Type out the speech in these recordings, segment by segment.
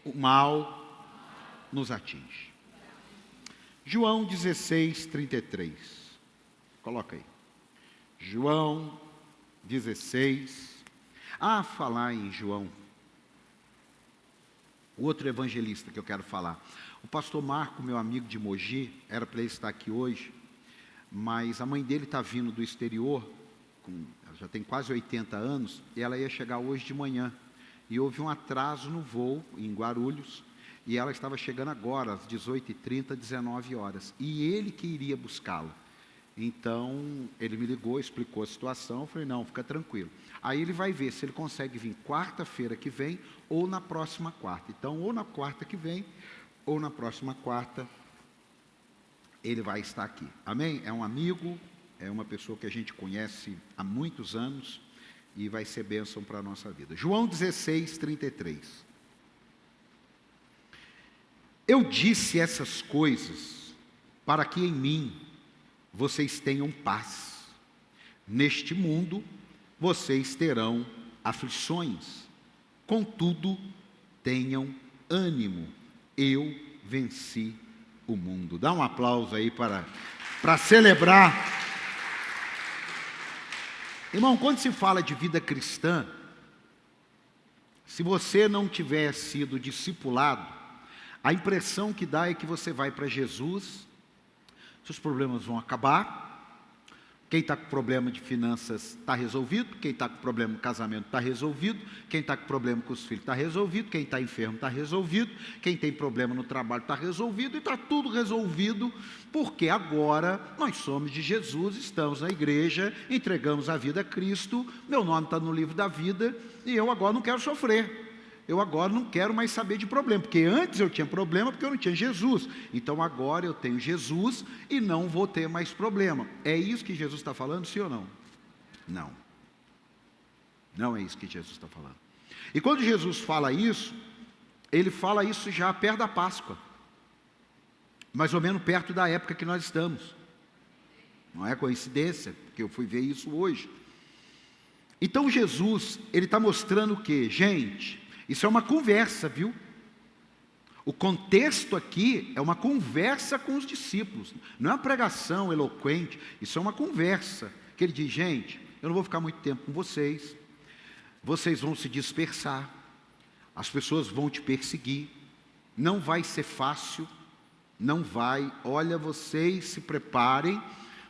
o mal nos atinge. João 16, 33. Coloca aí. João 16. Falar em João. O outro evangelista que eu quero falar. O pastor Marco, meu amigo de Mogi, era para ele estar aqui hoje, mas a mãe dele está vindo do exterior, ela já tem quase 80 anos, e ela ia chegar hoje de manhã. E houve um atraso no voo em Guarulhos, e ela estava chegando agora, às 18h30, 19 horas. E ele que iria buscá-la. Então, ele me ligou, explicou a situação, eu falei, não, fica tranquilo. Aí ele vai ver se ele consegue vir quarta-feira que vem, ou na próxima quarta. Então, ou na quarta que vem, ou na próxima quarta, ele vai estar aqui. Amém? É um amigo, é uma pessoa que a gente conhece há muitos anos, e vai ser bênção para a nossa vida. João 16, 33. Eu disse essas coisas para que em mim vocês tenham paz. Neste mundo vocês terão aflições. Contudo, tenham ânimo. Eu venci o mundo. Dá um aplauso aí para celebrar. Irmão, quando se fala de vida cristã, se você não tiver sido discipulado, a impressão que dá é que você vai para Jesus, seus problemas vão acabar, quem está com problema de finanças está resolvido, quem está com problema no casamento está resolvido, quem está com problema com os filhos está resolvido, quem está enfermo está resolvido, quem tem problema no trabalho está resolvido, e está tudo resolvido, porque agora nós somos de Jesus, estamos na igreja, entregamos a vida a Cristo, meu nome está no livro da vida, e eu agora não quero sofrer. Eu agora não quero mais saber de problema, porque antes eu tinha problema porque eu não tinha Jesus. Então agora eu tenho Jesus e não vou ter mais problema. É isso que Jesus está falando, sim ou não? Não. Não é isso que Jesus está falando. E quando Jesus fala isso, ele fala isso já perto da Páscoa. Mais ou menos perto da época que nós estamos. Não é coincidência, porque eu fui ver isso hoje. Então Jesus, ele está mostrando o quê? Gente, isso é uma conversa, viu? O contexto aqui é uma conversa com os discípulos. Não é uma pregação eloquente, isso é uma conversa. Que ele diz, gente, eu não vou ficar muito tempo com vocês. Vocês vão se dispersar. As pessoas vão te perseguir. Não vai ser fácil. Não vai. Olha, vocês se preparem,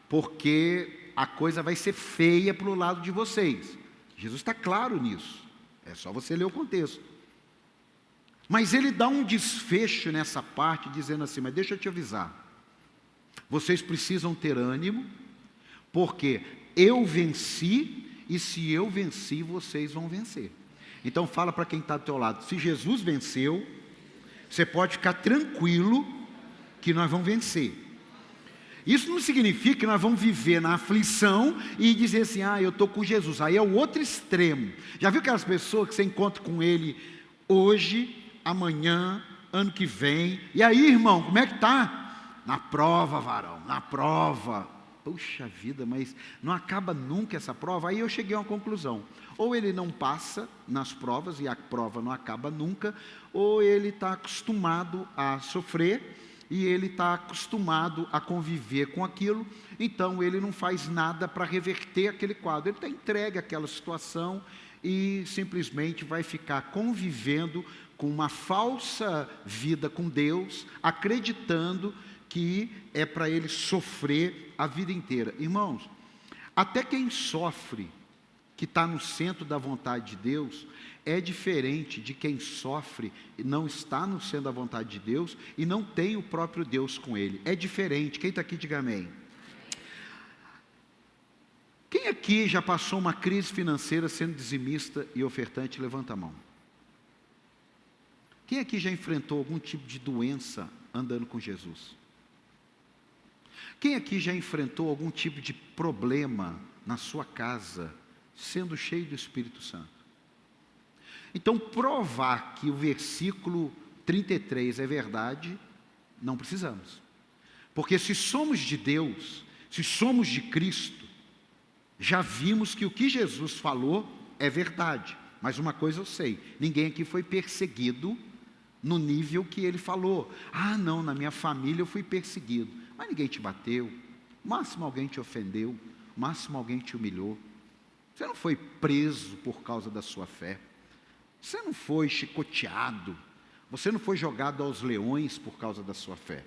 porque a coisa vai ser feia para o lado de vocês. Jesus está claro nisso. É só você ler o contexto. Mas ele dá um desfecho nessa parte, dizendo assim, mas deixa eu te avisar. Vocês precisam ter ânimo, porque eu venci, e se eu venci, vocês vão vencer. Então fala para quem está do teu lado, se Jesus venceu, você pode ficar tranquilo, que nós vamos vencer. Isso não significa que nós vamos viver na aflição e dizer assim, eu estou com Jesus. Aí é o outro extremo. Já viu aquelas pessoas que você encontra com ele hoje, amanhã, ano que vem? E aí, irmão, como é que está? Na prova, varão, na prova. Puxa vida, mas não acaba nunca essa prova. Aí eu cheguei a uma conclusão. Ou ele não passa nas provas e a prova não acaba nunca, ou ele está acostumado a sofrer, e ele está acostumado a conviver com aquilo, então ele não faz nada para reverter aquele quadro. Ele está entregue àquela situação e simplesmente vai ficar convivendo com uma falsa vida com Deus, acreditando que é para ele sofrer a vida inteira. Irmãos, até quem sofre, que está no centro da vontade de Deus, é diferente de quem sofre e não está no centro da vontade de Deus e não tem o próprio Deus com ele. É diferente. Quem está aqui, diga amém. Quem aqui já passou uma crise financeira sendo dizimista e ofertante? Levanta a mão. Quem aqui já enfrentou algum tipo de doença andando com Jesus? Quem aqui já enfrentou algum tipo de problema na sua casa, sendo cheio do Espírito Santo? Então, provar que o versículo 33 é verdade, não precisamos. Porque se somos de Deus, se somos de Cristo, já vimos que o que Jesus falou é verdade. Mas uma coisa eu sei, ninguém aqui foi perseguido no nível que ele falou. Ah, não, na minha família eu fui perseguido. Mas ninguém te bateu. O máximo alguém te ofendeu. O máximo alguém te humilhou. Você não foi preso por causa da sua fé. Você não foi chicoteado. Você não foi jogado aos leões por causa da sua fé.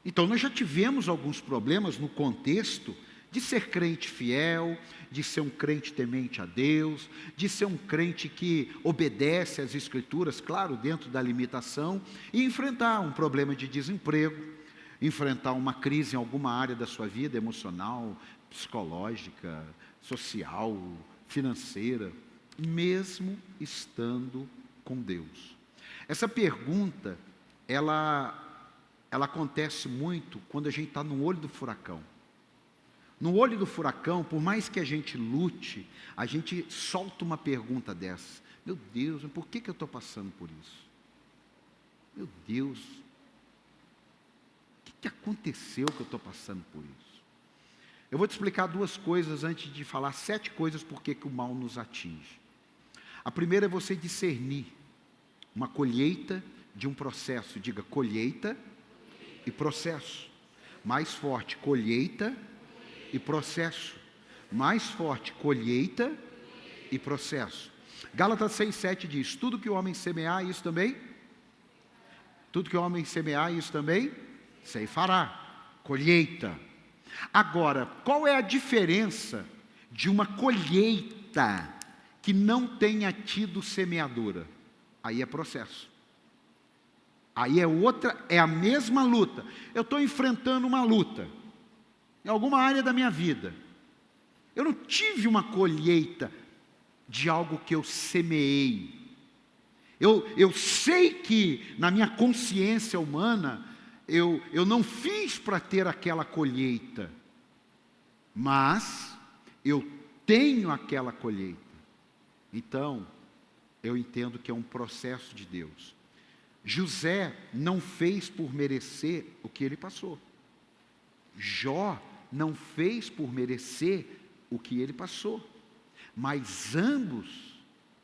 Então nós já tivemos alguns problemas no contexto de ser crente fiel, de ser um crente temente a Deus, de ser um crente que obedece às Escrituras, claro, dentro da limitação, e enfrentar um problema de desemprego, enfrentar uma crise em alguma área da sua vida, emocional, psicológica, social, financeira, mesmo estando com Deus. Essa pergunta, ela acontece muito quando a gente está no olho do furacão. No olho do furacão, por mais que a gente lute, a gente solta uma pergunta dessa. Meu Deus, por que eu estou passando por isso? Meu Deus, o que aconteceu que eu estou passando por isso? Eu vou te explicar duas coisas antes de falar 7 coisas por que o mal nos atinge. A primeira é você discernir uma colheita de um processo. Diga colheita e processo. Mais forte, colheita e processo. Mais forte, colheita e processo. Gálatas 6,7 diz: tudo que o homem semear, isso também? Tudo que o homem semear, isso também? Ceifará. Colheita. Agora, qual é a diferença de uma colheita que não tenha tido semeadura? Aí é processo. Aí é outra, é a mesma luta. Eu estou enfrentando uma luta em alguma área da minha vida. Eu não tive uma colheita de algo que eu semeei. Eu sei que na minha consciência humana, eu não fiz para ter aquela colheita, mas eu tenho aquela colheita. Então, eu entendo que é um processo de Deus. José não fez por merecer o que ele passou. Jó não fez por merecer o que ele passou. Mas ambos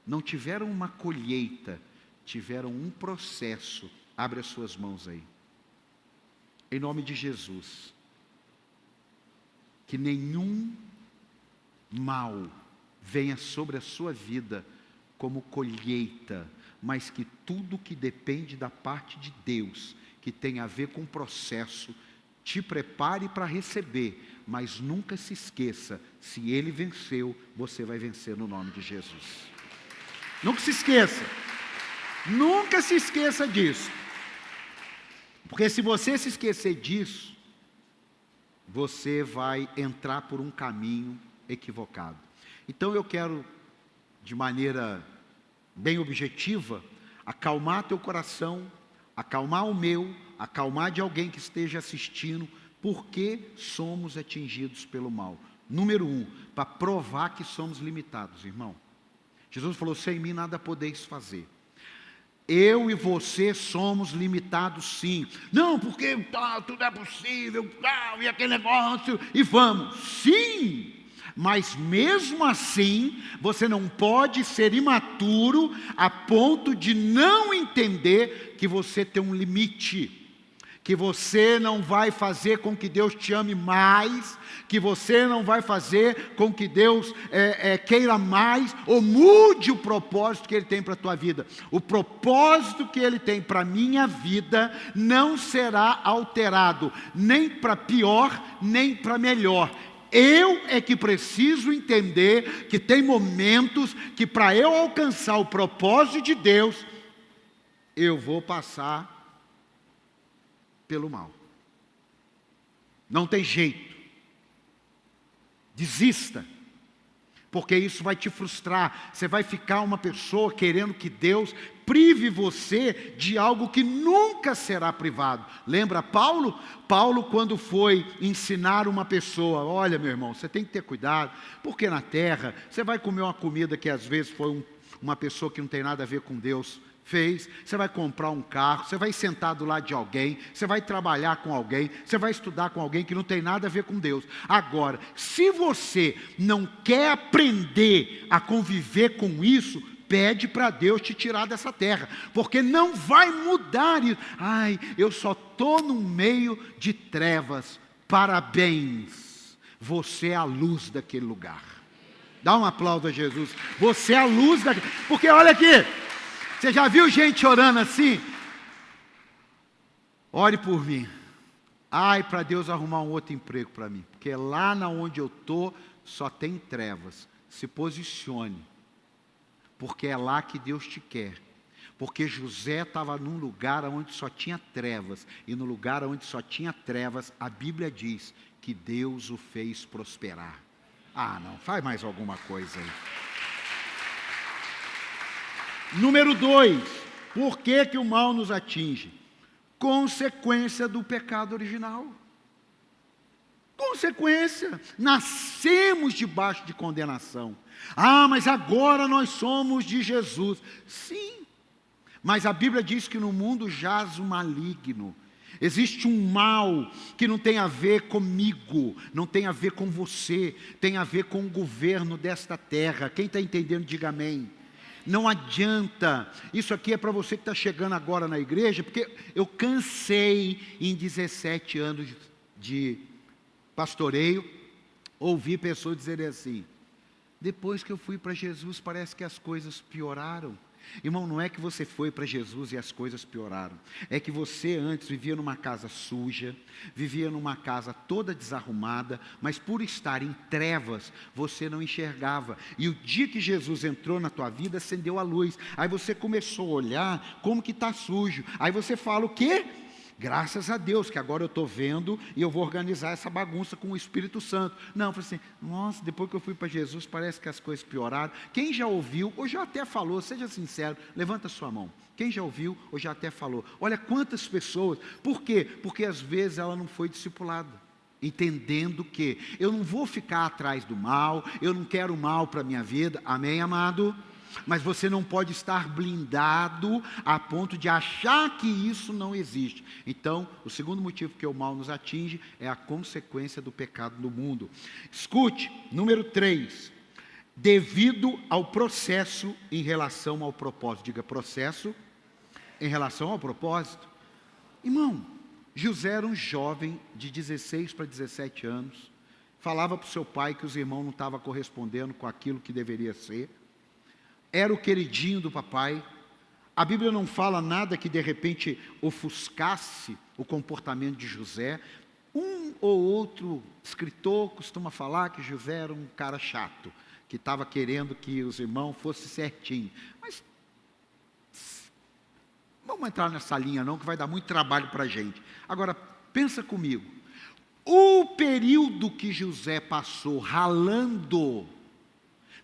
não tiveram uma colheita, tiveram um processo. Abre as suas mãos aí. Em nome de Jesus. Que nenhum mal venha sobre a sua vida como colheita, mas que tudo que depende da parte de Deus, que tem a ver com o processo, te prepare para receber, mas nunca se esqueça, se Ele venceu, você vai vencer no nome de Jesus. Nunca se esqueça, nunca se esqueça disso, porque se você se esquecer disso, você vai entrar por um caminho equivocado. Então eu quero, de maneira bem objetiva, acalmar teu coração, acalmar o meu, acalmar de alguém que esteja assistindo, porque somos atingidos pelo mal. Número 1, para provar que somos limitados, irmão. Jesus falou: sem mim nada podeis fazer. Eu e você somos limitados sim. Não, porque tudo é possível, e aquele negócio, e vamos. Sim! Mas mesmo assim, você não pode ser imaturo a ponto de não entender que você tem um limite, que você não vai fazer com que Deus te ame mais, que você não vai fazer com que Deus queira mais, ou mude o propósito que Ele tem para a tua vida. O propósito que Ele tem para a minha vida não será alterado, nem para pior, nem para melhor. Eu é que preciso entender que tem momentos que para eu alcançar o propósito de Deus, eu vou passar pelo mal. Não tem jeito. Desista. Porque isso vai te frustrar. Você vai ficar uma pessoa querendo que Deus prive você de algo que nunca será privado. Lembra Paulo? Paulo, quando foi ensinar uma pessoa: olha, meu irmão, você tem que ter cuidado, porque na terra você vai comer uma comida que às vezes foi uma pessoa que não tem nada a ver com Deus fez, você vai comprar um carro, você vai sentar do lado de alguém, você vai trabalhar com alguém, você vai estudar com alguém que não tem nada a ver com Deus. Agora, se você não quer aprender a conviver com isso, pede para Deus te tirar dessa terra, porque não vai mudar isso. Ai, eu só estou no meio de trevas. Parabéns, você é a luz daquele lugar. Dá um aplauso a Jesus. Você é a luz daquele... Porque olha aqui, você já viu gente orando assim? Ore por mim. Ai, para Deus arrumar um outro emprego para mim, porque lá na onde eu estou só tem trevas. Se posicione, porque é lá que Deus te quer. Porque José estava num lugar onde só tinha trevas, e no lugar onde só tinha trevas, a Bíblia diz que Deus o fez prosperar. Ah, não, faz mais alguma coisa aí. Número 2, por que que o mal nos atinge? Consequência do pecado original. Consequência, nascemos debaixo de condenação. Ah, mas agora nós somos de Jesus. Sim, mas a Bíblia diz que no mundo jaz o maligno. Existe um mal que não tem a ver comigo, não tem a ver com você, tem a ver com o governo desta terra. Quem está entendendo, diga amém. Não adianta, isso aqui é para você que está chegando agora na igreja, porque eu cansei em 17 anos de pastoreio, ouvir pessoas dizerem assim: depois que eu fui para Jesus parece que as coisas pioraram. Irmão, não é que você foi para Jesus e as coisas pioraram, é que você antes vivia numa casa suja, vivia numa casa toda desarrumada, mas por estar em trevas, você não enxergava, e o dia que Jesus entrou na tua vida, acendeu a luz, aí você começou a olhar como que está sujo, aí você fala o quê? Graças a Deus que agora eu estou vendo e eu vou organizar essa bagunça com o Espírito Santo. Não, eu falei assim, nossa, depois que eu fui para Jesus, parece que as coisas pioraram. Quem já ouviu, ou já até falou, seja sincero, levanta a sua mão. Quem já ouviu, ou já até falou. Olha quantas pessoas, por quê? Porque às vezes ela não foi discipulada. Entendendo que eu não vou ficar atrás do mal, eu não quero mal para a minha vida, amém, amado? Mas você não pode estar blindado a ponto de achar que isso não existe. Então, o segundo motivo que o mal nos atinge é a consequência do pecado no mundo. Escute, número 3, devido ao processo em relação ao propósito. Diga, processo em relação ao propósito. Irmão, José era um jovem de 16 para 17 anos, falava para o seu pai que os irmãos não estavam correspondendo com aquilo que deveria ser, era o queridinho do papai. A Bíblia não fala nada que de repente ofuscasse o comportamento de José. Um ou outro escritor costuma falar que José era um cara chato, que estava querendo que os irmãos fossem certinho. Mas vamos entrar nessa linha não, que vai dar muito trabalho para a gente. Agora, pensa comigo. O período que José passou ralando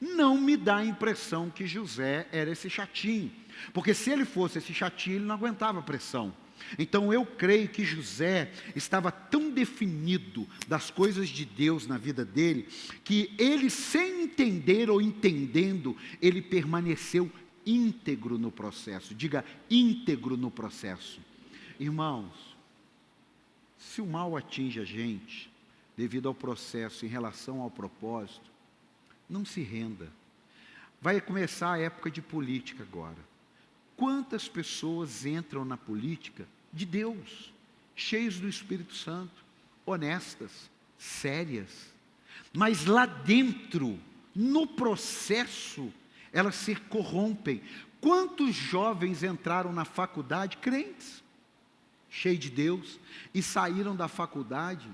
não me dá a impressão que José era esse chatinho, porque se ele fosse esse chatinho, ele não aguentava a pressão. Então eu creio que José estava tão definido das coisas de Deus na vida dele, que ele, sem entender ou entendendo, ele permaneceu íntegro no processo. Diga, íntegro no processo. Irmãos, se o mal atinge a gente, devido ao processo em relação ao propósito, não se renda. Vai começar a época de política agora. Quantas pessoas entram na política de Deus, cheios do Espírito Santo, honestas, sérias, mas lá dentro, no processo, elas se corrompem. Quantos jovens entraram na faculdade, crentes, cheios de Deus, e saíram da faculdade,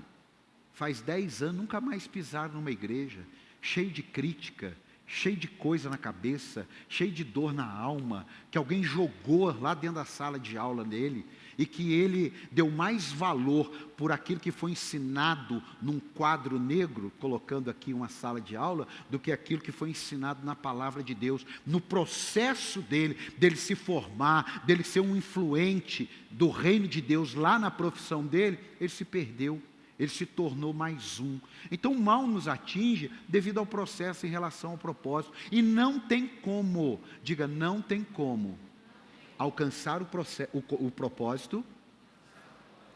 faz 10 anos, nunca mais pisaram numa igreja, cheio de crítica, cheio de coisa na cabeça, cheio de dor na alma, que alguém jogou lá dentro da sala de aula dele, e que ele deu mais valor por aquilo que foi ensinado num quadro negro, colocando aqui uma sala de aula, do que aquilo que foi ensinado na palavra de Deus. No processo dele se formar, dele ser um influente do reino de Deus lá na profissão dele, ele se perdeu. Ele se tornou mais um. Então o mal nos atinge devido ao processo em relação ao propósito. E não tem como, diga, não tem como alcançar o propósito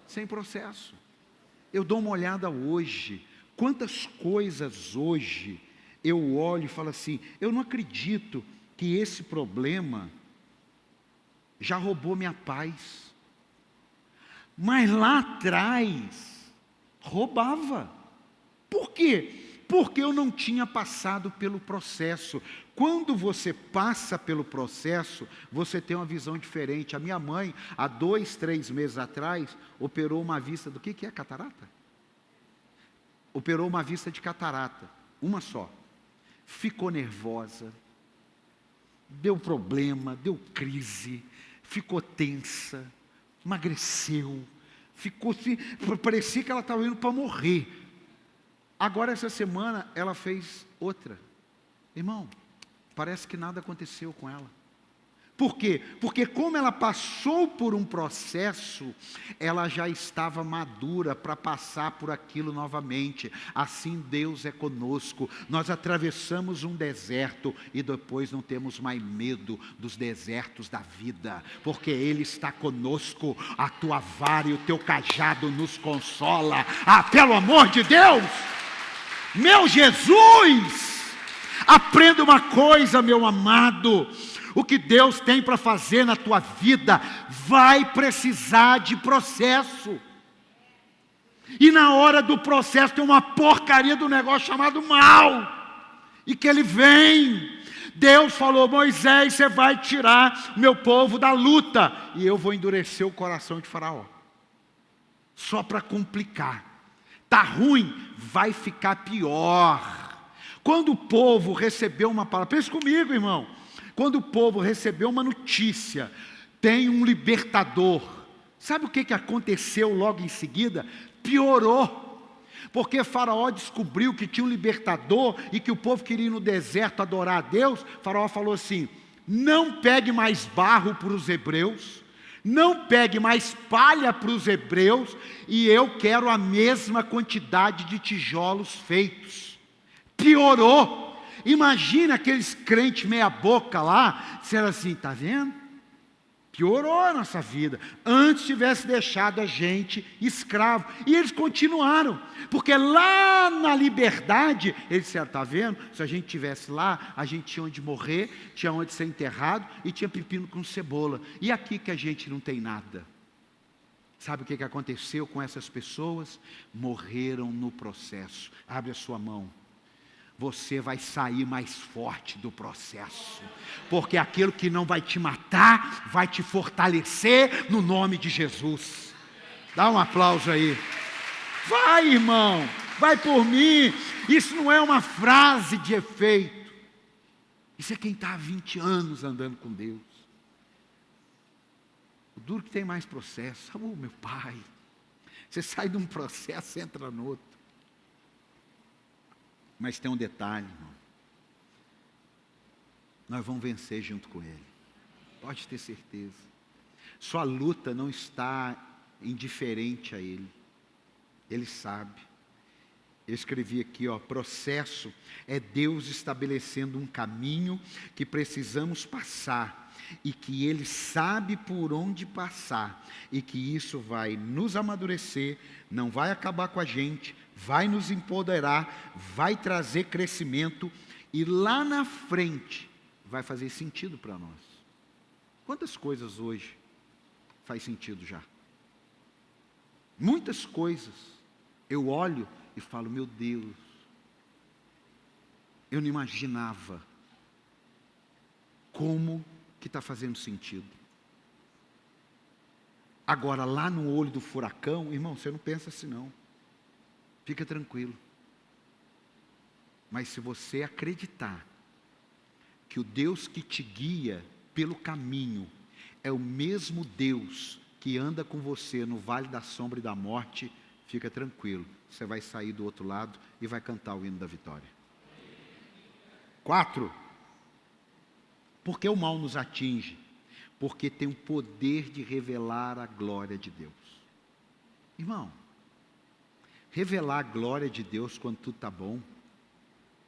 sem processo. Eu dou uma olhada hoje, quantas coisas hoje eu olho e falo assim, eu não acredito que esse problema já roubou minha paz. Mas lá atrás, roubava. Por quê? Porque eu não tinha passado pelo processo. Quando você passa pelo processo, você tem uma visão diferente. A minha mãe, há 2, 3 meses atrás, operou uma vista do que é catarata? Operou uma vista de catarata, uma só. Ficou nervosa, deu problema, deu crise, ficou tensa, emagreceu, parecia que ela estava indo para morrer. Agora, essa semana, ela fez outra. Irmão, parece que nada aconteceu com ela. Por quê? Porque como ela passou por um processo, ela já estava madura para passar por aquilo novamente. Assim Deus é conosco. Nós atravessamos um deserto e depois não temos mais medo dos desertos da vida, porque Ele está conosco. A tua vara e o teu cajado nos consola. Ah, pelo amor de Deus! Meu Jesus! Aprenda uma coisa, meu amado. O que Deus tem para fazer na tua vida vai precisar de processo. E na hora do processo tem uma porcaria do negócio chamado mal. E que ele vem. Deus falou: Moisés, você vai tirar meu povo da luta. E eu vou endurecer o coração de Faraó. Só para complicar. Está ruim, vai ficar pior. Quando o povo recebeu uma palavra, pense comigo, irmão. Quando o povo recebeu uma notícia, tem um libertador. Sabe o que aconteceu logo em seguida? Piorou. Porque Faraó descobriu que tinha um libertador e que o povo queria ir no deserto adorar a Deus. Faraó falou assim: não pegue mais barro para os hebreus, não pegue mais palha para os hebreus, e eu quero a mesma quantidade de tijolos feitos. Piorou. Imagina aqueles crentes meia boca lá, disseram assim: está vendo? Piorou a nossa vida. Antes tivesse deixado a gente escravo. E eles continuaram. Porque lá na liberdade, eles disseram: está vendo? Se a gente estivesse lá, a gente tinha onde morrer, tinha onde ser enterrado e tinha pepino com cebola. E aqui que a gente não tem nada. Sabe o que aconteceu com essas pessoas? Morreram no processo. Abre a sua mão. Você vai sair mais forte do processo, porque aquilo que não vai te matar, vai te fortalecer no nome de Jesus. Dá um aplauso aí. Vai, irmão, vai por mim. Isso não é uma frase de efeito. Isso é quem está há 20 anos andando com Deus. O duro que tem mais processo. Oh, meu pai, você sai de um processo e entra no outro. Mas tem um detalhe, irmão. Nós vamos vencer junto com Ele. Pode ter certeza. Sua luta não está indiferente a Ele. Ele sabe. Eu escrevi aqui, processo é Deus estabelecendo um caminho que precisamos passar e que Ele sabe por onde passar e que isso vai nos amadurecer, não vai acabar com a gente, vai nos empoderar, vai trazer crescimento e lá na frente vai fazer sentido para nós. Quantas coisas hoje faz sentido já? Muitas coisas eu olho e falo: meu Deus, eu não imaginava como que está fazendo sentido. Agora, lá no olho do furacão, irmão, você não pensa assim não. Fica tranquilo. Mas se você acreditar que o Deus que te guia pelo caminho é o mesmo Deus que anda com você no vale da sombra e da morte, fica tranquilo. Você vai sair do outro lado e vai cantar o hino da vitória. 4. Por que o mal nos atinge? Porque tem o poder de revelar a glória de Deus. Irmão, revelar a glória de Deus quando tudo está bom,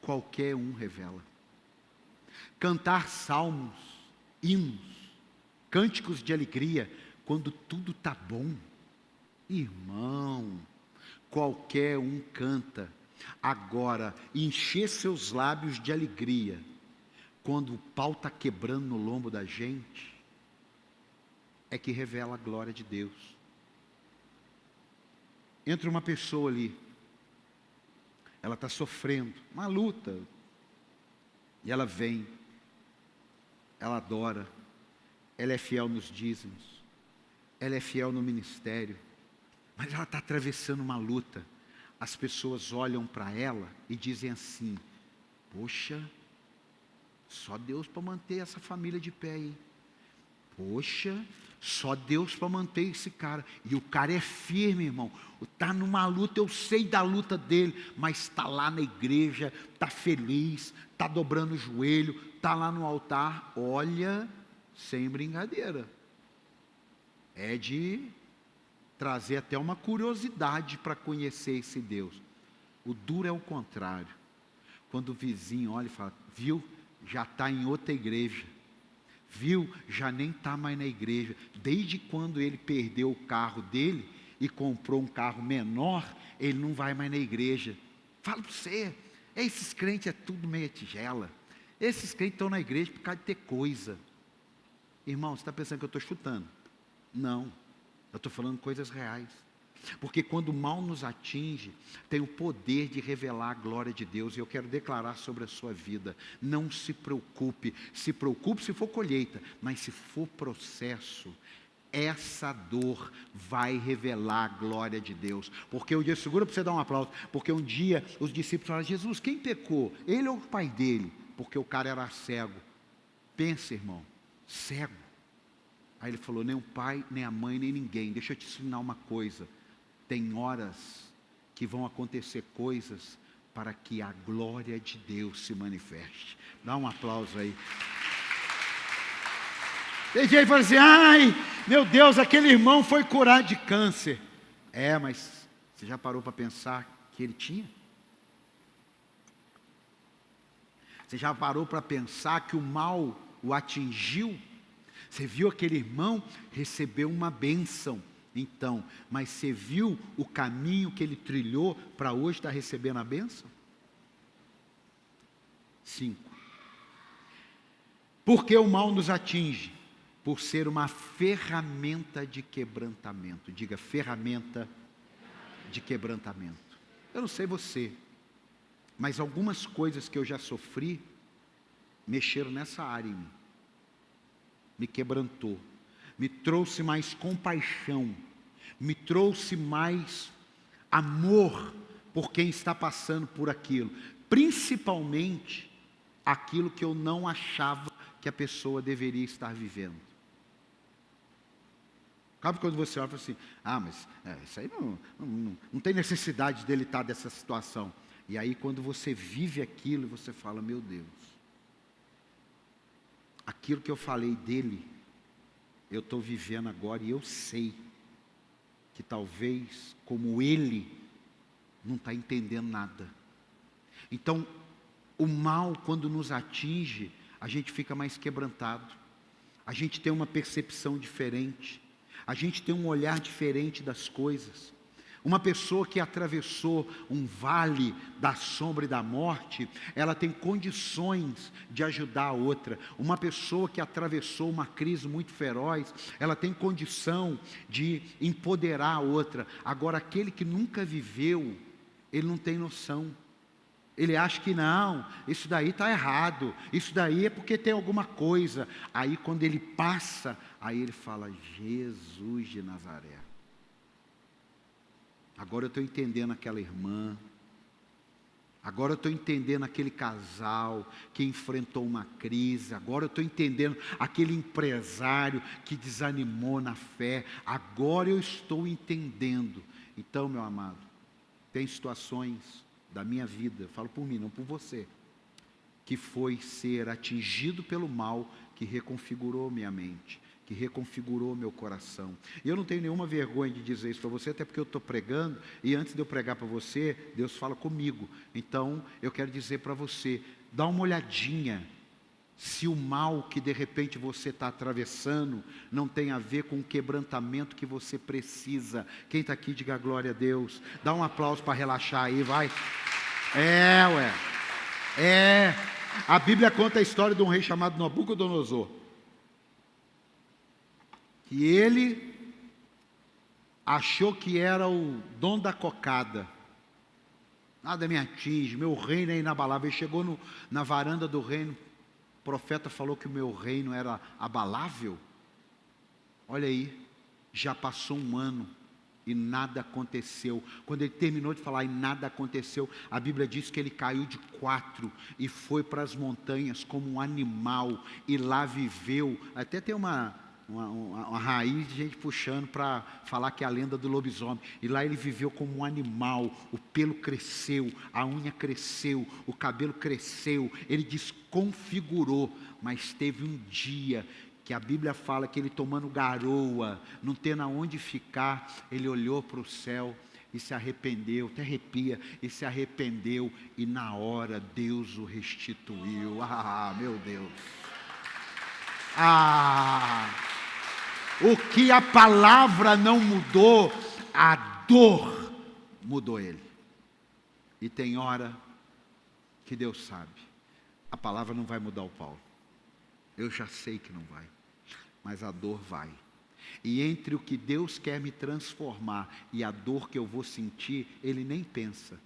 qualquer um revela. Cantar salmos, hinos, cânticos de alegria, quando tudo está bom, irmão, qualquer um canta. Agora, encher seus lábios de alegria quando o pau está quebrando no lombo da gente, é que revela a glória de Deus. Entra uma pessoa ali, ela está sofrendo, uma luta, e ela vem, ela adora, ela é fiel nos dízimos, ela é fiel no ministério, mas ela está atravessando uma luta. As pessoas olham para ela e dizem assim: poxa, só Deus para manter essa família de pé aí. Poxa, só Deus para manter esse cara. E o cara é firme, irmão. Está numa luta, eu sei da luta dele, mas está lá na igreja, está feliz, está dobrando o joelho, está lá no altar. Olha, sem brincadeira. É de trazer até uma curiosidade para conhecer esse Deus. O duro é o contrário. Quando o vizinho olha e fala: viu, já está em outra igreja. Viu, já nem está mais na igreja. Desde quando ele perdeu o carro dele e comprou um carro menor, ele não vai mais na igreja. Fala para você, esses crentes é tudo meia tigela. Esses crentes estão na igreja por causa de ter coisa. Irmão, você está pensando que eu estou chutando? Não, eu estou falando coisas reais. Porque quando o mal nos atinge, tem o poder de revelar a glória de Deus. E eu quero declarar sobre a sua vida: não se preocupe se for colheita, mas se for processo, essa dor vai revelar a glória de Deus. Porque o dia, segura para você dar um aplauso, porque um dia os discípulos falaram: Jesus, quem pecou? Ele ou o pai dele? Porque o cara era cego. Pensa, irmão, cego. Aí ele falou: nem o pai, nem a mãe, nem ninguém. Deixa eu te ensinar uma coisa. Tem horas que vão acontecer coisas para que a glória de Deus se manifeste. Dá um aplauso aí. Tem gente que fala assim: ai, meu Deus, aquele irmão foi curado de câncer. É, mas você já parou para pensar que ele tinha? Você já parou para pensar que o mal o atingiu? Você viu aquele irmão receber uma bênção. Então, mas você viu o caminho que ele trilhou para hoje estar recebendo a bênção? 5. Por que o mal nos atinge? Por ser uma ferramenta de quebrantamento. Diga: ferramenta de quebrantamento. Eu não sei você, mas algumas coisas que eu já sofri mexeram nessa área em mim. Me quebrantou, me trouxe mais compaixão, me trouxe mais amor por quem está passando por aquilo, principalmente aquilo que eu não achava que a pessoa deveria estar vivendo. Sabe quando você olha e fala assim: ah, mas isso aí não tem necessidade dele estar dessa situação. E aí quando você vive aquilo, você fala: meu Deus, aquilo que eu falei dele, eu estou vivendo agora, e eu sei que talvez, como ele, não está entendendo nada. Então, o mal, quando nos atinge, a gente fica mais quebrantado, a gente tem uma percepção diferente, a gente tem um olhar diferente das coisas. Uma pessoa que atravessou um vale da sombra e da morte, ela tem condições de ajudar a outra. Uma pessoa que atravessou uma crise muito feroz, ela tem condição de empoderar a outra. Agora, aquele que nunca viveu, ele não tem noção. Ele acha que não, isso daí está errado, isso daí é porque tem alguma coisa. Aí quando ele passa, aí ele fala: Jesus de Nazaré. Agora eu estou entendendo aquela irmã, agora eu estou entendendo aquele casal que enfrentou uma crise, agora eu estou entendendo aquele empresário que desanimou na fé, agora eu estou entendendo. Então, meu amado, tem situações da minha vida, eu falo por mim, não por você, que foi ser atingido pelo mal que reconfigurou minha mente, que reconfigurou meu coração. E eu não tenho nenhuma vergonha de dizer isso para você, até porque eu estou pregando, e antes de eu pregar para você, Deus fala comigo. Então, eu quero dizer para você, dá uma olhadinha, se o mal que de repente você está atravessando, não tem a ver com o quebrantamento que você precisa. Quem está aqui, diga glória a Deus. Dá um aplauso para relaxar aí, vai. A Bíblia conta a história de um rei chamado Nabucodonosor. E ele achou que era o dono da cocada. Nada me atinge, meu reino é inabalável. Ele chegou na varanda do reino, o profeta falou que o meu reino era abalável. Olha aí, já passou um ano e nada aconteceu. Quando ele terminou de falar e nada aconteceu, a Bíblia diz que ele caiu de 4 e foi para as montanhas como um animal e lá viveu. Até tem uma raiz de gente puxando para falar que é a lenda do lobisomem. E lá ele viveu como um animal, o pelo cresceu, a unha cresceu, o cabelo cresceu, ele desconfigurou, mas teve um dia que a Bíblia fala que ele tomando garoa, não tendo aonde ficar, ele olhou para o céu e se arrependeu, até arrepia, e se arrependeu, e na hora Deus o restituiu. Ah, meu Deus! Ah! O que a palavra não mudou, a dor mudou ele. E tem hora que Deus sabe, a palavra não vai mudar o Paulo. Eu já sei que não vai, mas a dor vai. E entre o que Deus quer me transformar e a dor que eu vou sentir, ele nem pensa.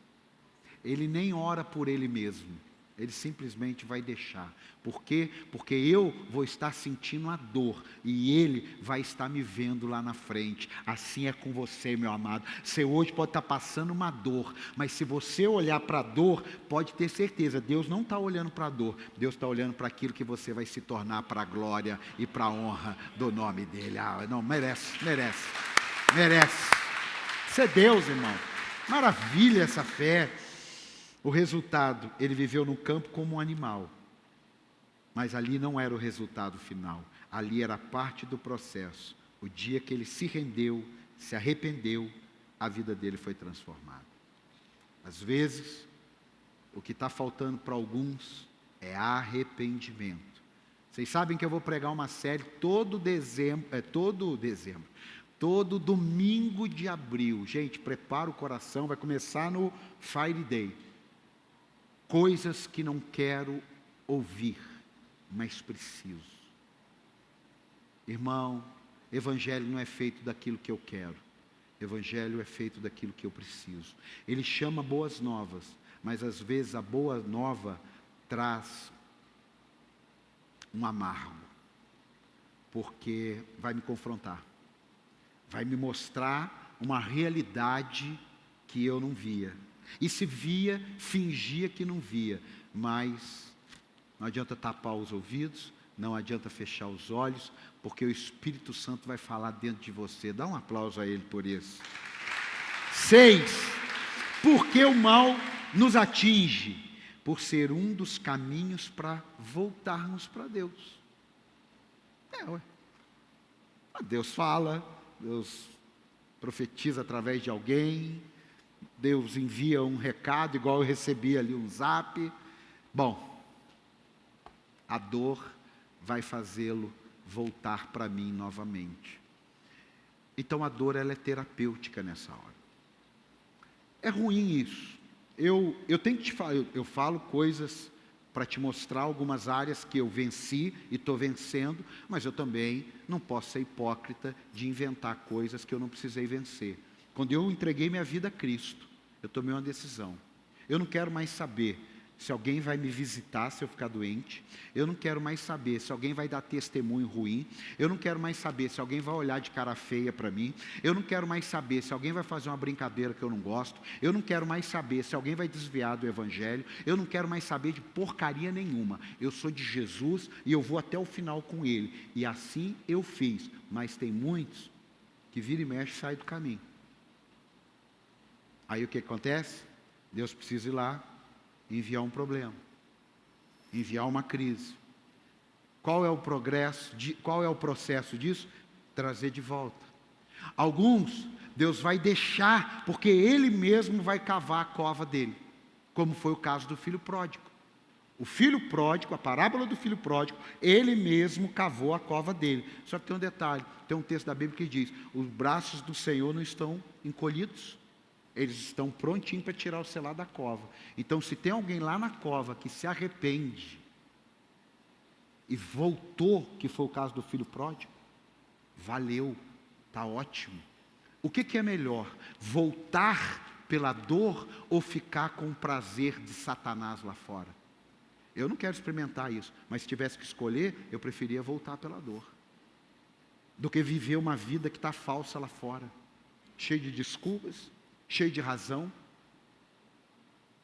Ele nem ora por ele mesmo. Ele simplesmente vai deixar. Por quê? Porque eu vou estar sentindo a dor e ele vai estar me vendo lá na frente. Assim é com você, meu amado. Você hoje pode estar passando uma dor, mas se você olhar para a dor, pode ter certeza, Deus não está olhando para a dor, Deus está olhando para aquilo que você vai se tornar para a glória e para a honra do nome dele. Ah, não, merece. Isso é Deus, irmão. Maravilha essa fé. O resultado, ele viveu no campo como um animal. Mas ali não era o resultado final. Ali era parte do processo. O dia que ele se rendeu, se arrependeu, a vida dele foi transformada. Às vezes, o que está faltando para alguns é arrependimento. Vocês sabem que eu vou pregar uma série todo domingo de abril. Gente, prepara o coração, vai começar no Fire Day. Coisas que não quero ouvir, mas preciso. Irmão, evangelho não é feito daquilo que eu quero. Evangelho é feito daquilo que eu preciso. Ele chama boas novas, mas às vezes a boa nova traz um amargo. Porque vai me confrontar. Vai me mostrar uma realidade que eu não via. E se via, fingia que não via. Mas não adianta tapar os ouvidos, não adianta fechar os olhos, porque o Espírito Santo vai falar dentro de você. Dá um aplauso a Ele por isso. 6. Porque o mal nos atinge? Por ser um dos caminhos para voltarmos para Deus. Deus fala, Deus profetiza através de alguém, Deus envia um recado, igual eu recebi ali um zap. Bom, a dor vai fazê-lo voltar para mim novamente. Então a dor, ela é terapêutica nessa hora. É ruim isso. Eu tenho que te falar, eu falo coisas para te mostrar algumas áreas que eu venci e estou vencendo, mas eu também não posso ser hipócrita de inventar coisas que eu não precisei vencer. Quando eu entreguei minha vida a Cristo, eu tomei uma decisão. Eu não quero mais saber se alguém vai me visitar se eu ficar doente. Eu não quero mais saber se alguém vai dar testemunho ruim. Eu não quero mais saber se alguém vai olhar de cara feia para mim. Eu não quero mais saber se alguém vai fazer uma brincadeira que eu não gosto. Eu não quero mais saber se alguém vai desviar do Evangelho. Eu não quero mais saber de porcaria nenhuma. Eu sou de Jesus e eu vou até o final com Ele. E assim eu fiz. Mas tem muitos que vira e mexe e sai do caminho. Aí o que acontece? Deus precisa ir lá, enviar um problema, enviar uma crise. Qual é o progresso? Qual é o processo disso? Trazer de volta. Alguns, Deus vai deixar, porque Ele mesmo vai cavar a cova dele, como foi o caso do filho pródigo. O filho pródigo, a parábola do filho pródigo, ele mesmo cavou a cova dele. Só que tem um detalhe, tem um texto da Bíblia que diz: os braços do Senhor não estão encolhidos. Eles estão prontinhos para tirar você lá da cova. Então, se tem alguém lá na cova que se arrepende e voltou, que foi o caso do filho pródigo, valeu, está ótimo. O que é melhor? Voltar pela dor ou ficar com o prazer de Satanás lá fora? Eu não quero experimentar isso, mas se tivesse que escolher, eu preferia voltar pela dor do que viver uma vida que está falsa lá fora, cheia de desculpas, cheio de razão.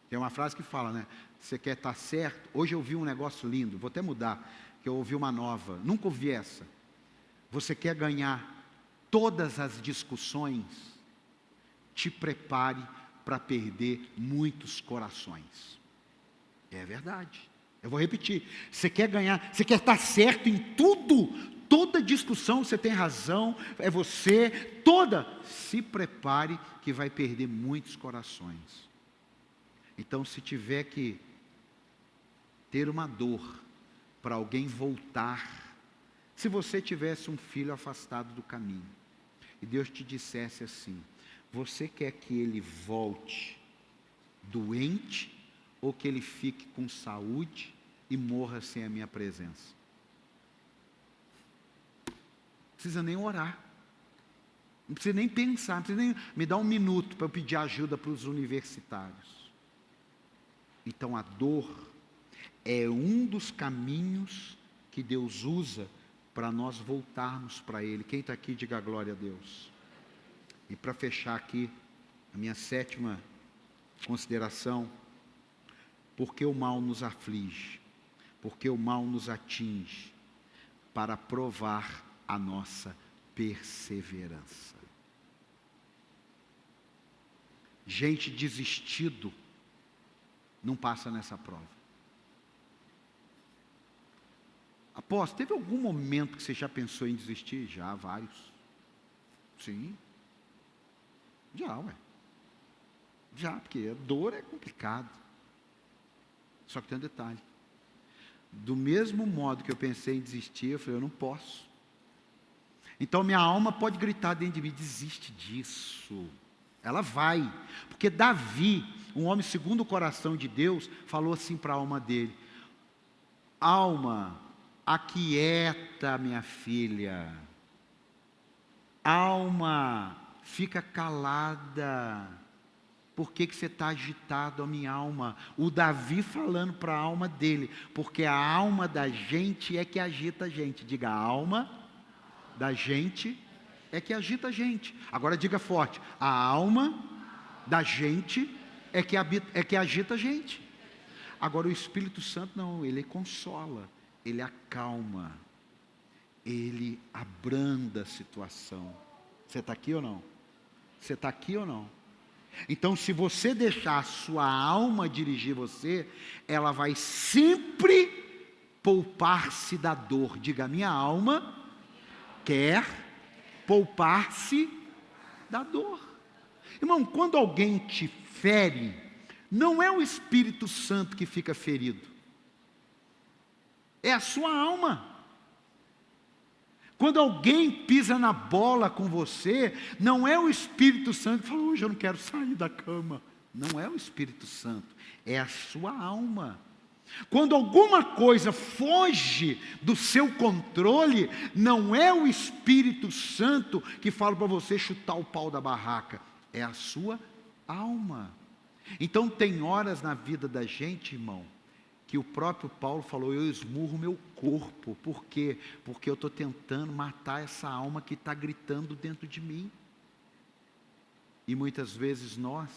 Tem uma frase que fala, né? Você quer estar certo? Hoje eu vi um negócio lindo, vou até mudar, que eu ouvi uma nova, nunca ouvi essa. Você quer ganhar todas as discussões? Te prepare para perder muitos corações. É verdade. Eu vou repetir. Você quer ganhar, você quer estar certo em tudo. Toda discussão você tem razão, é você, toda. Se prepare que vai perder muitos corações. Então, se tiver que ter uma dor para alguém voltar, se você tivesse um filho afastado do caminho, e Deus te dissesse assim: você quer que ele volte doente, ou que ele fique com saúde e morra sem a minha presença? Não precisa nem orar, não precisa nem pensar, não precisa nem me dar um minuto para eu pedir ajuda para os universitários. Então a dor é um dos caminhos que Deus usa para nós voltarmos para Ele. Quem está aqui, diga glória a Deus. E para fechar aqui, a minha 7ª consideração: porque o mal nos aflige, porque o mal nos atinge, para provar a nossa perseverança. Gente desistido não passa nessa prova. Apóstolo, teve algum momento que você já pensou em desistir? Já, vários. Sim. Já, ué. Já, porque a dor é complicado. Só que tem um detalhe. Do mesmo modo que eu pensei em desistir, eu falei, eu não posso. Então minha alma pode gritar dentro de mim: desiste disso. Ela vai. Porque Davi, um homem segundo o coração de Deus, falou assim para a alma dele: alma, aquieta minha filha. Alma, fica calada. Por que você está agitado, a minha alma? O Davi falando para a alma dele, porque a alma da gente é que agita a gente. Diga, a alma da gente é que agita a gente. Agora diga forte: a alma da gente é que agita a gente. Agora o Espírito Santo não, ele consola, ele acalma, ele abranda a situação. Você está aqui ou não? Você está aqui ou não? Então, se você deixar a sua alma dirigir você, ela vai sempre poupar-se da dor. Diga, minha alma quer poupar-se da dor. Irmão, quando alguém te fere, não é o Espírito Santo que fica ferido, é a sua alma. Quando alguém pisa na bola com você, não é o Espírito Santo que fala: hoje eu não quero sair da cama. Não é o Espírito Santo, é a sua alma. Quando alguma coisa foge do seu controle, não é o Espírito Santo que fala para você chutar o pau da barraca, é a sua alma. Então tem horas na vida da gente, irmão, que o próprio Paulo falou: eu esmurro meu corpo. Por quê? Porque eu estou tentando matar essa alma que está gritando dentro de mim. E muitas vezes nós,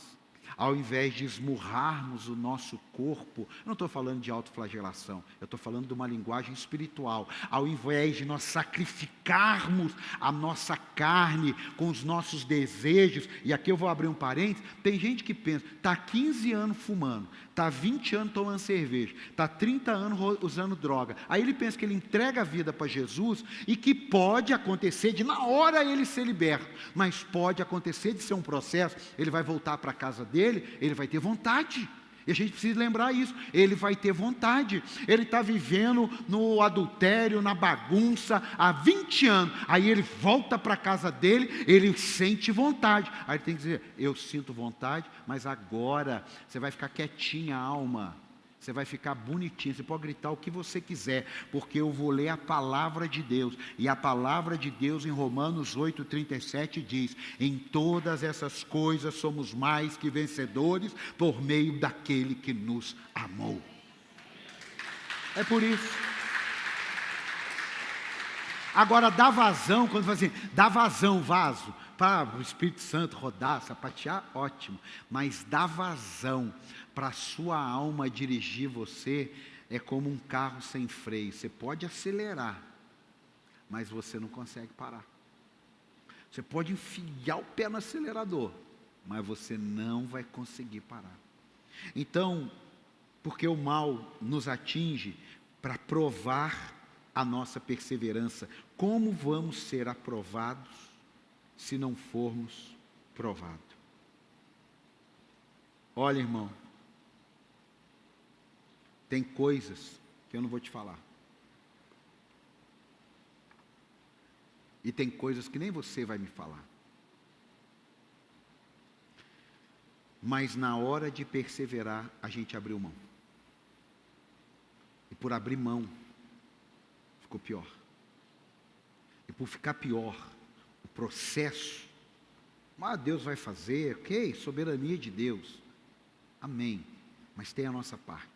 ao invés de esmurrarmos o nosso corpo, eu não estou falando de autoflagelação, eu estou falando de uma linguagem espiritual. Ao invés de nós sacrificarmos a nossa carne com os nossos desejos, e aqui eu vou abrir um parênteses, tem gente que pensa, está 15 anos fumando, está 20 anos tomando cerveja, está 30 anos usando droga, aí ele pensa que ele entrega a vida para Jesus, e que pode acontecer de na hora ele ser liberto, mas pode acontecer de ser um processo, ele vai voltar para a casa dele, ele vai ter vontade, E a gente precisa lembrar isso. Ele vai ter vontade. Ele está vivendo no adultério, na bagunça, há 20 anos. Aí ele volta para a casa dele, ele sente vontade. Aí ele tem que dizer, eu sinto vontade, mas agora você vai ficar quietinha, alma. Você vai ficar bonitinho, você pode gritar o que você quiser, porque eu vou ler a palavra de Deus. E a palavra de Deus em Romanos 8,37 diz, em todas essas coisas somos mais que vencedores por meio daquele que nos amou. É por isso. Agora dá vazão, quando fala assim, dá vazão, vaso, para o Espírito Santo rodar, sapatear, ótimo. Mas dá vazão para a sua alma dirigir você, é como um carro sem freio. Você pode acelerar, mas você não consegue parar. Você pode enfiar o pé no acelerador, mas você não vai conseguir parar. Então, porque o mal nos atinge para provar a nossa perseverança. Como vamos ser aprovados se não formos provados? Olha, irmão, tem coisas que eu não vou te falar. E tem coisas que nem você vai me falar. Mas na hora de perseverar, a gente abriu mão. E por abrir mão, ficou pior. E por ficar pior, o processo, Deus vai fazer, ok, soberania de Deus. Amém. Mas tem a nossa parte.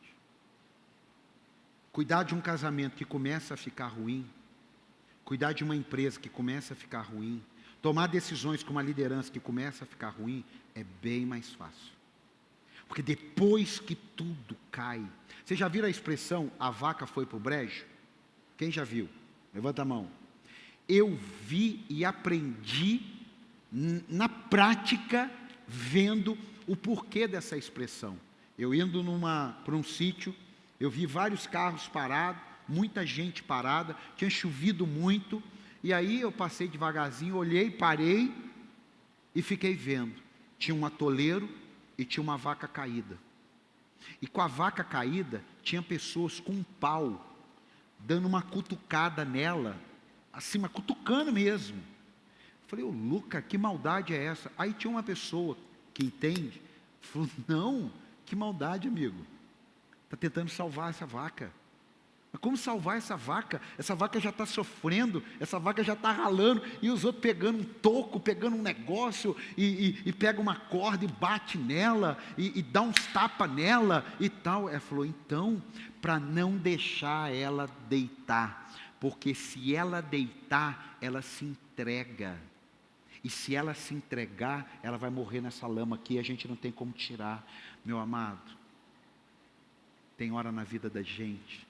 Cuidar de um casamento que começa a ficar ruim, cuidar de uma empresa que começa a ficar ruim, tomar decisões com uma liderança que começa a ficar ruim, é bem mais fácil. Porque depois que tudo cai, vocês já viram a expressão, a vaca foi para o brejo? Quem já viu? Levanta a mão. Eu vi e aprendi na prática, vendo o porquê dessa expressão. Eu indo para um sítio, eu vi vários carros parados, muita gente parada, tinha chovido muito, e aí eu passei devagarzinho, olhei, parei e fiquei vendo. Tinha um atoleiro e tinha uma vaca caída. E com a vaca caída, tinha pessoas com um pau, dando uma cutucada nela, assim, mas cutucando mesmo. Falei, ô Luca, que maldade é essa? Aí tinha uma pessoa que entende, falou, não, que maldade, amigo. Está tentando salvar essa vaca. Mas como salvar essa vaca? Essa vaca já está sofrendo, essa vaca já está ralando, e os outros pegando um toco, pegando um negócio, e pega uma corda e bate nela, e dá uns tapas nela, e tal. Ela falou, então, para não deixar ela deitar, porque se ela deitar, ela se entrega. E se ela se entregar, ela vai morrer nessa lama aqui, a gente não tem como tirar. Meu amado, tem hora na vida da gente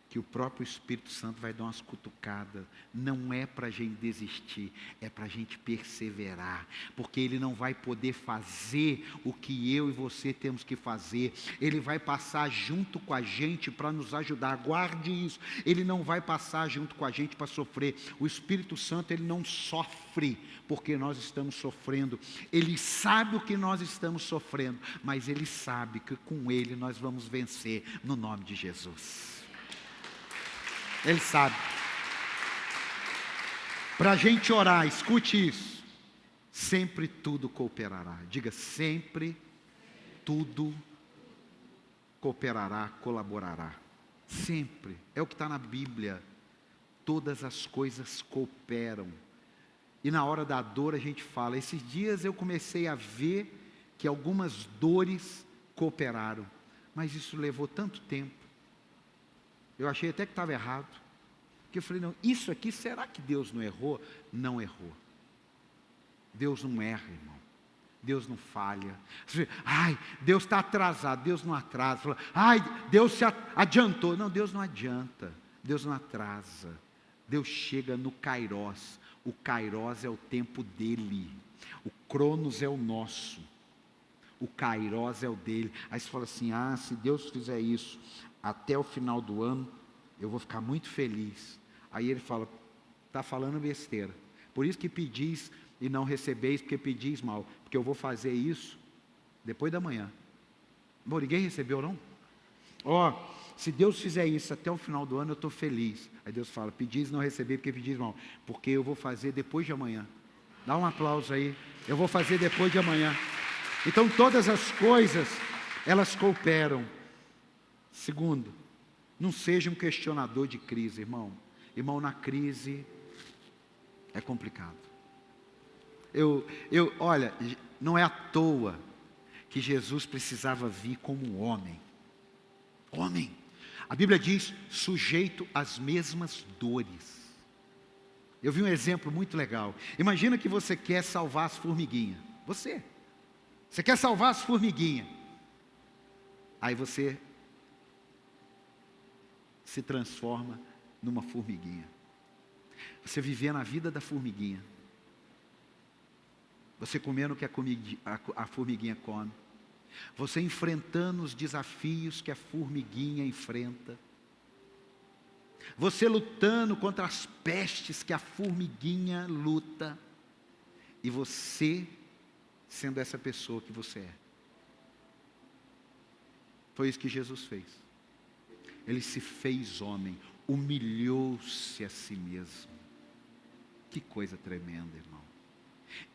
que o próprio Espírito Santo vai dar umas cutucadas. Não é para a gente desistir, é para a gente perseverar, porque Ele não vai poder fazer o que eu e você temos que fazer. Ele vai passar junto com a gente para nos ajudar. Guarde isso. Ele não vai passar junto com a gente para sofrer. O Espírito Santo, Ele não sofre porque nós estamos sofrendo. Ele sabe o que nós estamos sofrendo, mas Ele sabe que com Ele nós vamos vencer, no nome de Jesus. Ele sabe. Para a gente orar, escute isso. Sempre tudo cooperará. Diga, sempre tudo cooperará, colaborará. Sempre. É o que está na Bíblia. Todas as coisas cooperam. E na hora da dor a gente fala. Esses dias eu comecei a ver que algumas dores cooperaram. Mas isso levou tanto tempo. Eu achei até que estava errado. Porque eu falei, não, isso aqui, será que Deus não errou? Não errou. Deus não erra, irmão. Deus não falha. Ai, Deus está atrasado. Deus não atrasa. Ai, Deus se adiantou. Não, Deus não adianta. Deus não atrasa. Deus chega no Kairós. O Kairós é o tempo dele. O Cronos é o nosso. O Kairós é o dele. Aí você fala assim, se Deus fizer isso até o final do ano, eu vou ficar muito feliz. Aí ele fala, está falando besteira. Por isso que pedis e não recebeis, porque pedis mal. Porque eu vou fazer isso depois da manhã. Bom, ninguém recebeu, não? Ó, se Deus fizer isso até o final do ano, eu estou feliz. Aí Deus fala, pedis não receber, porque pedis mal. Porque eu vou fazer depois de amanhã. Dá um aplauso aí. Eu vou fazer depois de amanhã. Então todas as coisas, elas cooperam. Segundo, não seja um questionador de crise, irmão. Irmão, na crise é complicado. Olha, não é à toa que Jesus precisava vir como homem. Homem. A Bíblia diz, sujeito às mesmas dores. Eu vi um exemplo muito legal. Imagina que você quer salvar as formiguinhas. Você quer salvar as formiguinhas. Aí você se transforma numa formiguinha. Você viver na vida da formiguinha. Você comendo o que a formiguinha come. Você enfrentando os desafios que a formiguinha enfrenta. Você lutando contra as pestes que a formiguinha luta. E você sendo essa pessoa que você é. Foi isso que Jesus fez. Ele se fez homem, humilhou-se a si mesmo. Que coisa tremenda, irmão.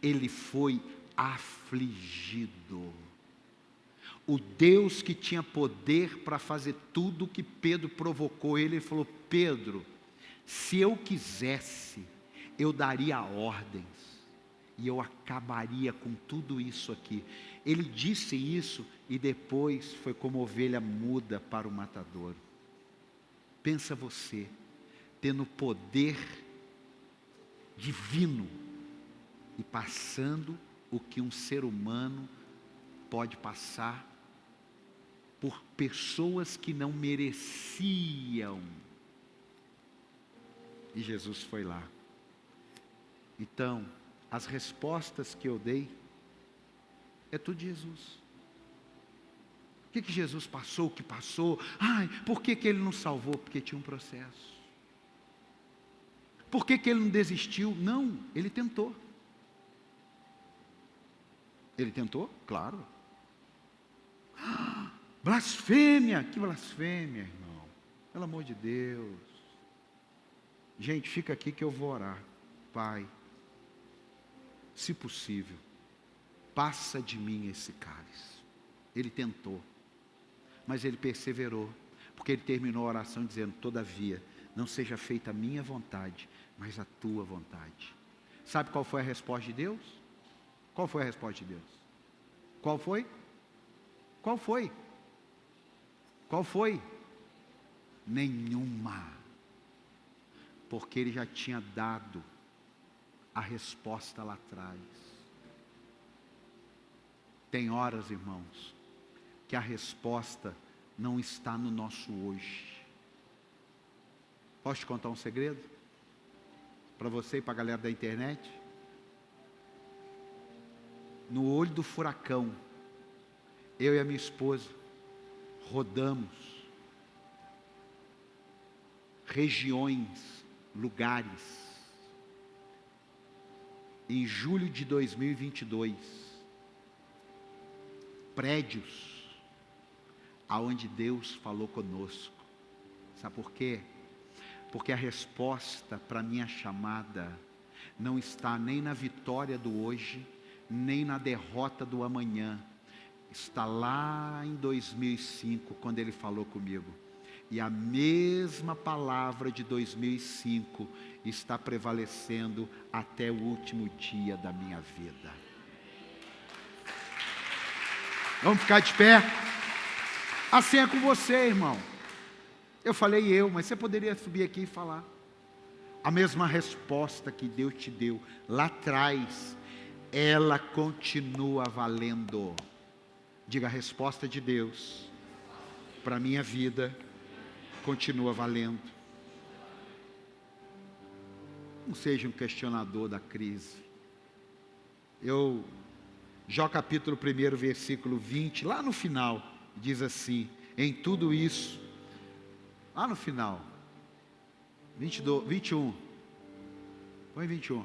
Ele foi afligido. O Deus que tinha poder para fazer tudo o que Pedro provocou ele falou, Pedro, se eu quisesse, eu daria ordens, e eu acabaria com tudo isso aqui. Ele disse isso, e depois foi como ovelha muda para o matadouro. Pensa você, tendo poder divino, e passando o que um ser humano pode passar, por pessoas que não mereciam. E Jesus foi lá. Então, as respostas que eu dei, é tudo Jesus. O que Jesus passou, o que passou? Ai, por que Ele não salvou? Porque tinha um processo. Por que Ele não desistiu? Não, Ele tentou. Ele tentou? Claro. Blasfêmia, que blasfêmia, irmão. Pelo amor de Deus. Gente, fica aqui que eu vou orar. Pai, se possível, passa de mim esse cálice. Ele tentou, mas ele perseverou, porque ele terminou a oração dizendo, todavia, não seja feita a minha vontade, mas a tua vontade. Sabe qual foi a resposta de Deus? Qual foi a resposta de Deus? Qual foi? Qual foi? Qual foi? Nenhuma. Porque ele já tinha dado a resposta lá atrás. Tem horas, irmãos, que a resposta não está no nosso hoje. Posso te contar um segredo? Para você e para a galera da internet? No olho do furacão, eu e a minha esposa rodamos regiões, lugares. Em julho de 2022, prédios aonde Deus falou conosco. Sabe por quê? Porque a resposta para a minha chamada não está nem na vitória do hoje, nem na derrota do amanhã. Está lá em 2005, quando Ele falou comigo. E a mesma palavra de 2005 está prevalecendo até o último dia da minha vida. Vamos ficar de pé? Assim é com você, irmão. Eu falei mas você poderia subir aqui e falar. A mesma resposta que Deus te deu lá atrás, ela continua valendo. Diga, a resposta de Deus para a minha vida continua valendo. Não seja um questionador da crise. Jó capítulo 1, versículo 20, lá no final, diz assim, em tudo isso, lá no final, 22, 21, põe 21,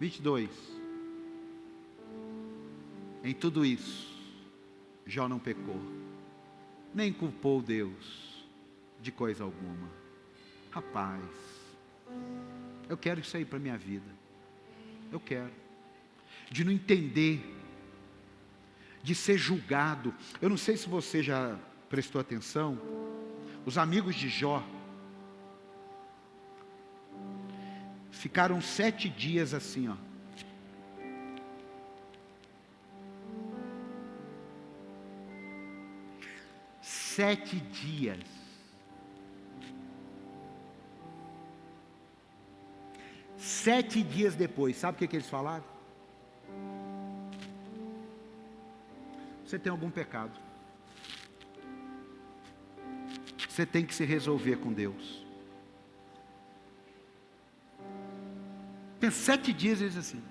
22, em tudo isso, Jó não pecou, nem culpou Deus de coisa alguma. Rapaz, eu quero isso aí para a minha vida. Eu quero. De não entender, de ser julgado. Eu não sei se você já prestou atenção, os amigos de Jó ficaram 7 dias assim, ó. Sete dias. Sete dias depois, sabe o que eles falaram? Você tem algum pecado. Você tem que se resolver com Deus. Tem 7 dias eles assim.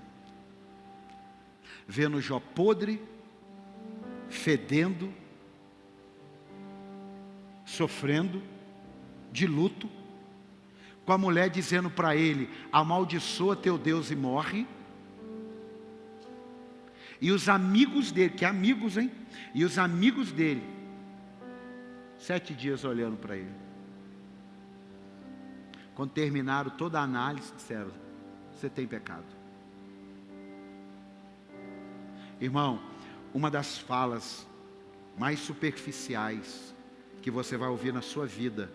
Vendo Jó podre, fedendo, sofrendo, de luto, com a mulher dizendo para ele: amaldiçoa teu Deus e morre. E os amigos dele, que amigos, hein? E os amigos dele, 7 dias olhando para ele. Quando terminaram toda a análise, disseram: você tem pecado. Irmão, uma das falas mais superficiais que você vai ouvir na sua vida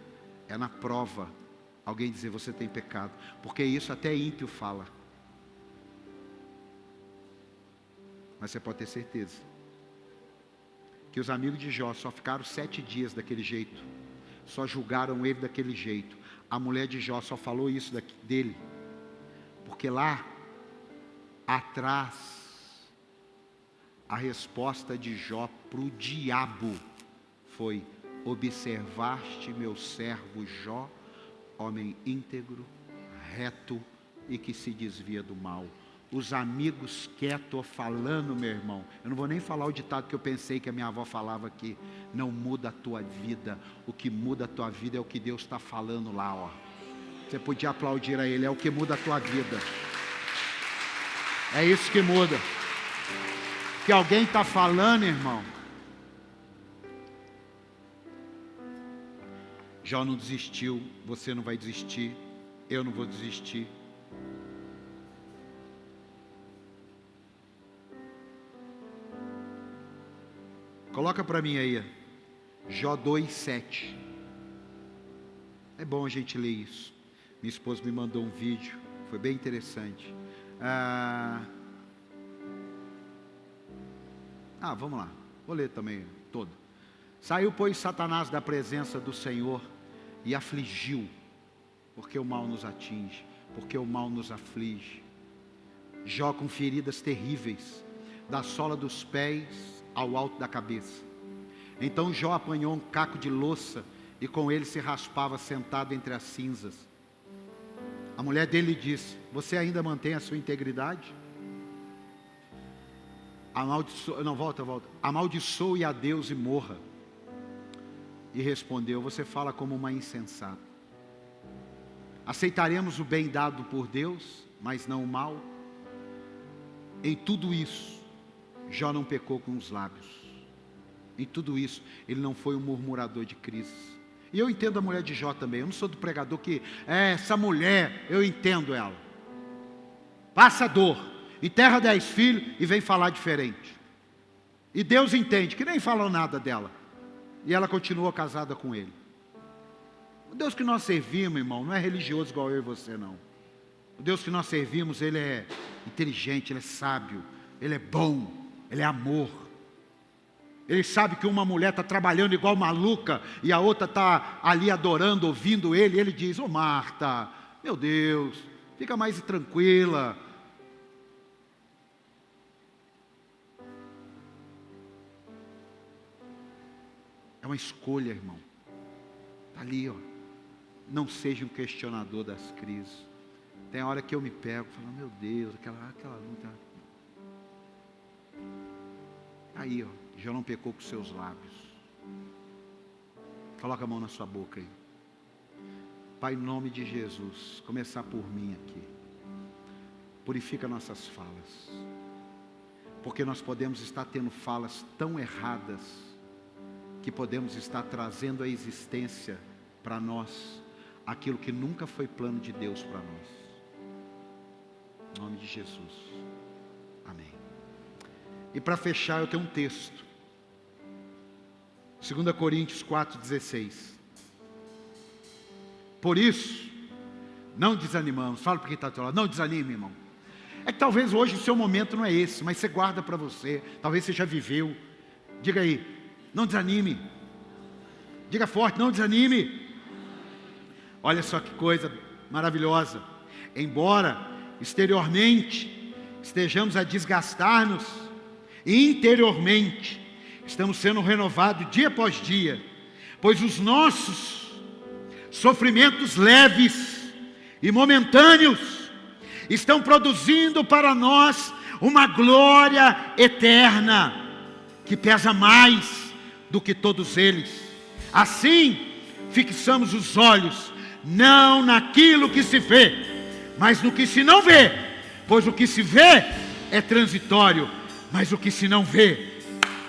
é na prova alguém dizer: você tem pecado, porque isso até ímpio fala. Mas você pode ter certeza que os amigos de Jó só ficaram 7 dias daquele jeito, só julgaram ele daquele jeito. A mulher de Jó só falou isso dele porque lá atrás a resposta de Jó para o diabo foi: observaste meu servo Jó, homem íntegro, reto e que se desvia do mal. Os amigos quietos falando, meu irmão. Eu não vou nem falar o ditado que eu pensei que a minha avó falava aqui: não muda a tua vida, o que muda a tua vida é o que Deus está falando lá, ó. Você podia aplaudir a Ele, é o que muda a tua vida. É isso que muda. Que alguém está falando, irmão. Jó não desistiu, você não vai desistir, eu não vou desistir. Coloca para mim aí, Jó 2:7. É bom a gente ler isso. Minha esposa me mandou um vídeo, foi bem interessante. Vamos lá, vou ler também todo. Saiu, pois, Satanás da presença do Senhor e afligiu, porque o mal nos atinge, porque o mal nos aflige. Jó com feridas terríveis, da sola dos pés ao alto da cabeça. Então Jó apanhou um caco de louça e com ele se raspava sentado entre as cinzas. A mulher dele disse: você ainda mantém a sua integridade? Amaldiçoe a Deus e morra. E respondeu: você fala como uma insensata. Aceitaremos o bem dado por Deus, mas não o mal? Em tudo isso, Jó não pecou com os lábios. Em tudo isso, ele não foi um murmurador de crises. E eu entendo a mulher de Jó também. Eu não sou do pregador que... essa mulher, eu entendo ela. Passa dor, enterra 10 filhos e vem falar diferente. E Deus entende que nem falou nada dela. E ela continua casada com ele. O Deus que nós servimos, irmão, não é religioso igual eu e você, não. O Deus que nós servimos, Ele é inteligente, Ele é sábio, Ele é bom, Ele é amor. Ele sabe que uma mulher está trabalhando igual maluca e a outra está ali adorando, ouvindo Ele. E Ele diz: ô Marta, meu Deus, fica mais tranquila. É uma escolha, irmão. Está ali, ó. Não seja um questionador das crises. Tem hora que eu me pego e falo: meu Deus, aquela luta. Aí, ó, já não pecou com seus lábios. Coloca a mão na sua boca aí. Pai, em nome de Jesus, começar por mim aqui. Purifica nossas falas. Porque nós podemos estar tendo falas tão erradas, que podemos estar trazendo à existência para nós aquilo que nunca foi plano de Deus para nós. Em nome de Jesus. Amém. E para fechar, eu tenho um texto. 2 Coríntios 4,16. Por isso, não desanimamos. Fala para quem está ao teu lado, não desanime, irmão. É que talvez hoje o seu momento não é esse, mas você guarda para você. Talvez você já viveu. Diga aí, não desanime. Diga forte, não desanime. Olha só que coisa maravilhosa. Embora exteriormente estejamos a desgastar-nos, interiormente estamos sendo renovados dia após dia, pois os nossos sofrimentos leves e momentâneos estão produzindo para nós uma glória eterna, que pesa mais do que todos eles. Assim, fixamos os olhos, não naquilo que se vê, mas no que se não vê, pois o que se vê é transitório, mas o que se não vê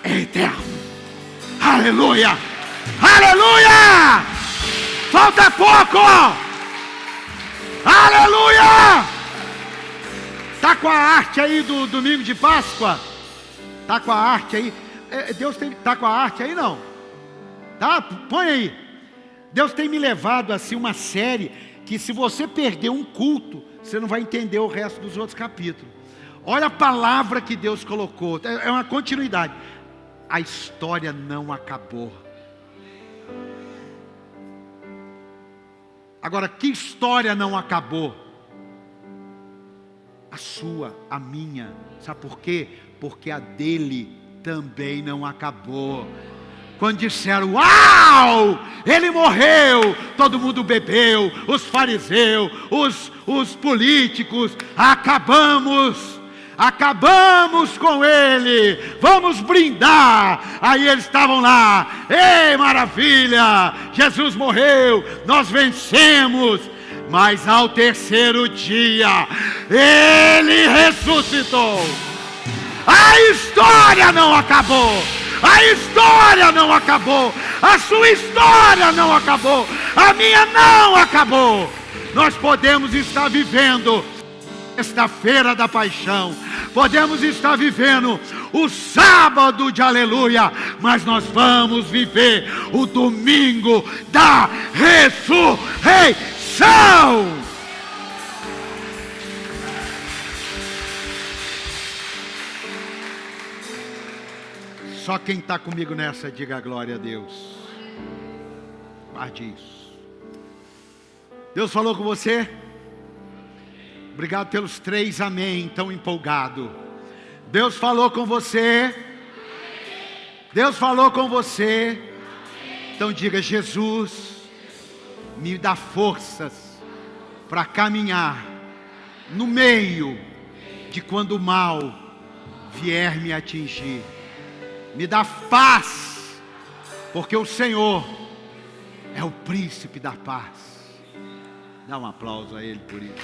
é eterno. Aleluia! Aleluia! Falta pouco! Aleluia! Está com a arte aí do domingo de Páscoa? Está com a arte aí? Deus está com a arte aí, não? Tá? Põe aí. Deus tem me levado assim uma série que, se você perder um culto, você não vai entender o resto dos outros capítulos. Olha a palavra que Deus colocou. É uma continuidade. A história não acabou. Agora, que história não acabou? A sua, a minha. Sabe por quê? Porque a dele também não acabou. Quando disseram, uau, ele morreu, todo mundo bebeu, os fariseus, os políticos, acabamos com ele, vamos brindar. Aí eles estavam lá, ei, maravilha, Jesus morreu, nós vencemos. Mas ao terceiro dia, ele ressuscitou. A história não acabou. A história não acabou. A sua história não acabou. A minha não acabou. Nós podemos estar vivendo sexta-feira da paixão, podemos estar vivendo o sábado de aleluia, mas nós vamos viver o domingo da ressurreição. Só quem está comigo nessa, diga glória a Deus. Guarde isso. Deus falou com você? Obrigado pelos 3 amém, tão empolgado. Deus falou com você? Deus falou com você? Então diga, Jesus, me dá forças para caminhar no meio de quando o mal vier me atingir. Me dá paz, porque o Senhor é o príncipe da paz. Dá um aplauso a Ele por isso.